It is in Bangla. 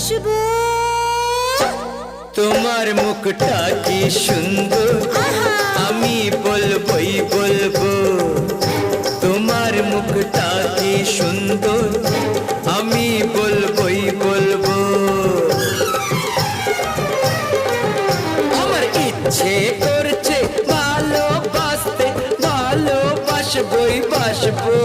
বাসবো। তোমার মুখটা কি সুন্দর, আমি বলবই বলবো। তোমার মুখটা কি সুন্দর, আমি বলবই বলবো। আমার ইচ্ছে করছে ভালোবাসতে, ভালোবাসবই বাসবো।